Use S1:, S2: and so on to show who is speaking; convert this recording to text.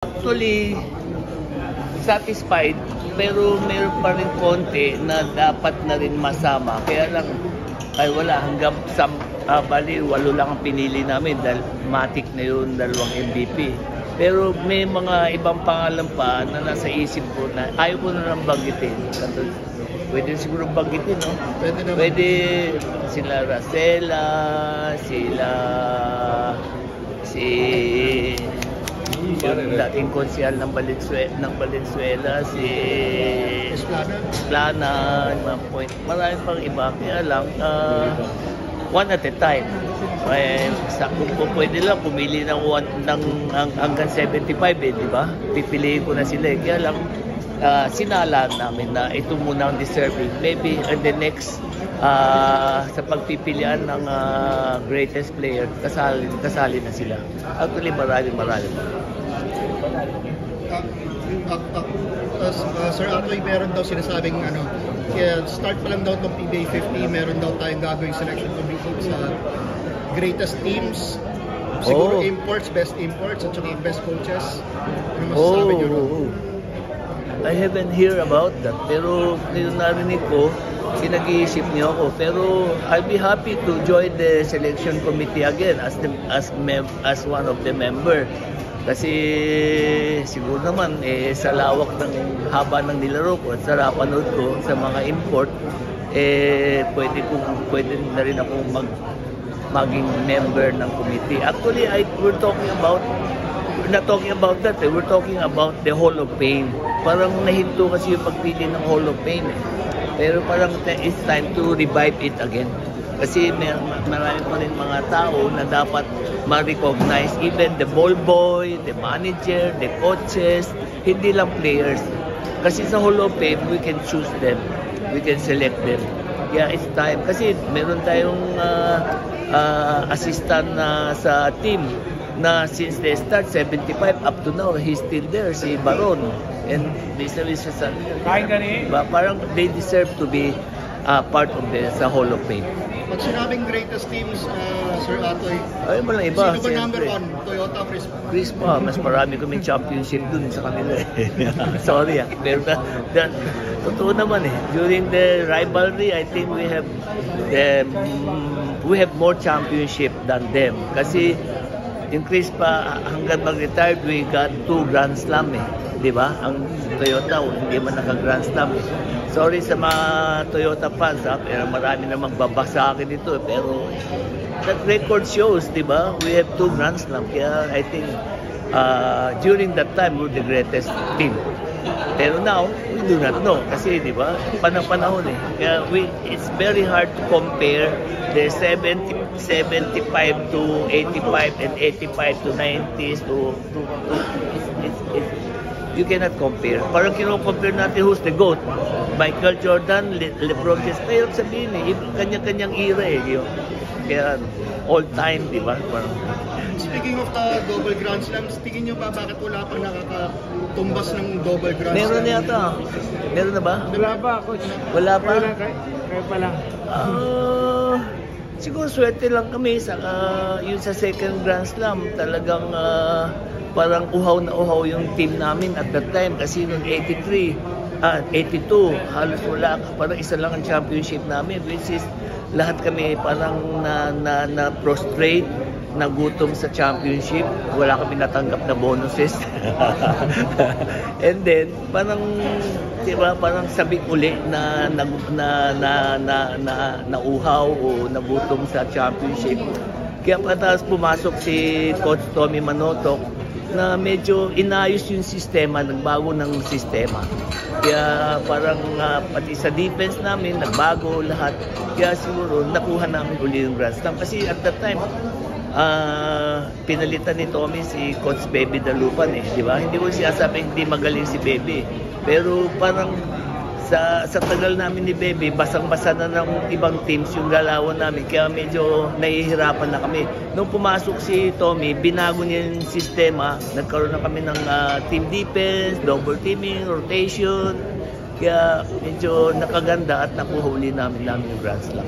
S1: Actually, satisfied, pero meron pa rin konti na dapat na rin masama. Kaya lang, ay wala, hanggang bali, 8 lang ang pinili namin dahil matik na yun, 2 MVP. Pero may mga ibang pangalan pa na nasa isip ko na ayaw ko na lang banggitin. Pwede siguro banggitin, no? Pwede sila Racela, yung dating konsyal ng Valenzuela, si Esplana, marami pang iba. Kaya lang, one at a time. Kung pwede lang, pumili ng hanggang 75, di ba? Pipiliin ko na sila. Kaya lang, sinala namin na ito muna ang deserving. Maybe in the next, sa pagpipilian ng greatest player, kasali na sila. Actually, marami.
S2: Sir Atoy, meron daw sinasabing start pa lang daw ng PBA 50, meron daw tayong gagawing selection committee sa greatest teams. Siguro best imports, at saka best coaches. Ano masasabi niyo ron?
S1: I haven't heard about that, pero narinig ko, pinag-iisip niyo ako. Pero I'll be happy to join the selection committee again as one of the member. Kasi siguro naman sa lawak ng haba ng nilaro ko at sa napanood ko sa mga import, pwede na rin ako maging member ng committee. Actually, we're not talking about that. We're talking about the Hall of Fame. Parang nahinto kasi yung pagpili ng Hall of Fame. Pero parang it's time to revive it again. Kasi marami pa rin mga tao na dapat ma-recognize, even the ball boy, the manager, the coaches, hindi lang players. Kasi sa Hall of Fame, we can choose them. We can select them. Yeah, it's time. Kasi meron tayong assistant na sa team na since they start 75 up to now, he's still there, si Baron. And parang they deserve to be part of sa Hall of Fame.
S2: Pag sinabing greatest teams, Sir Atoy,
S1: ay, walang iba.
S2: Sino ba number 1? Toyota,
S1: Crispa? Mas marami kaming championship dun sa kanila. Sorry pero totoo naman during the rivalry, I think we have more championship than them. Kasi yung Crispa, hanggang mag-retired, we got 2 Grand Slam di ba? Ang Toyota, hindi man naka-Grand Slam Sorry sa mga Toyota fans pero marami namang babasa akin ito pero that record shows, di ba? We have 2 Grand Slam kaya I think during that time we're the greatest team. Pero now, we do not know kasi di ba? Panahon Kaya it's very hard to compare the 75 to 85 and 85 to 90s to you cannot compare. Parang kino-compare natin who's the GOAT. Michael Jordan, LeBron James. Pero sabihin kanya-kanyang era Kaya all time, di ba?
S2: Speaking of the double Grand Slams, tingin nyo ba bakit wala pang nakakatumbas ng double Grand Slam?
S1: Meron yata. Meron na ba?
S3: Wala pa, coach.
S1: Wala pa?
S3: Kaya pa lang.
S1: Siguro swerte lang kami yung sa second Grand Slam talagang parang uhaw na uhaw yung team namin at that time kasi noong 82 halos wala, parang isa lang ang championship namin which is lahat kami parang na prostrate, nagutom sa championship, wala kami natanggap na bonuses. And then parang diba, parang sabik uli na uhaw o nagutom sa championship. Kaya patapos pumasok si Coach Tommy Manotoc na medyo inayos yung sistema, nagbago ng sistema. Kaya parang pati sa defense namin, nagbago lahat. Kaya siguro nakuha namin uli yung Grand Slam. Kasi at that time, pinalitan ni Tommy si Coach Baby Dalupan di ba? Hindi ko siya sabi hindi magaling si Baby. Pero parang sa tagal namin ni Baby, basang-basa na ng ibang teams yung galawan namin. Kaya medyo nahihirapan na kami. Nung pumasok si Tommy, binago niya yung sistema. Nagkaroon na kami ng team defense, double teaming, rotation. Kaya medyo nakaganda at nakuha uli namin yung Grand Slam.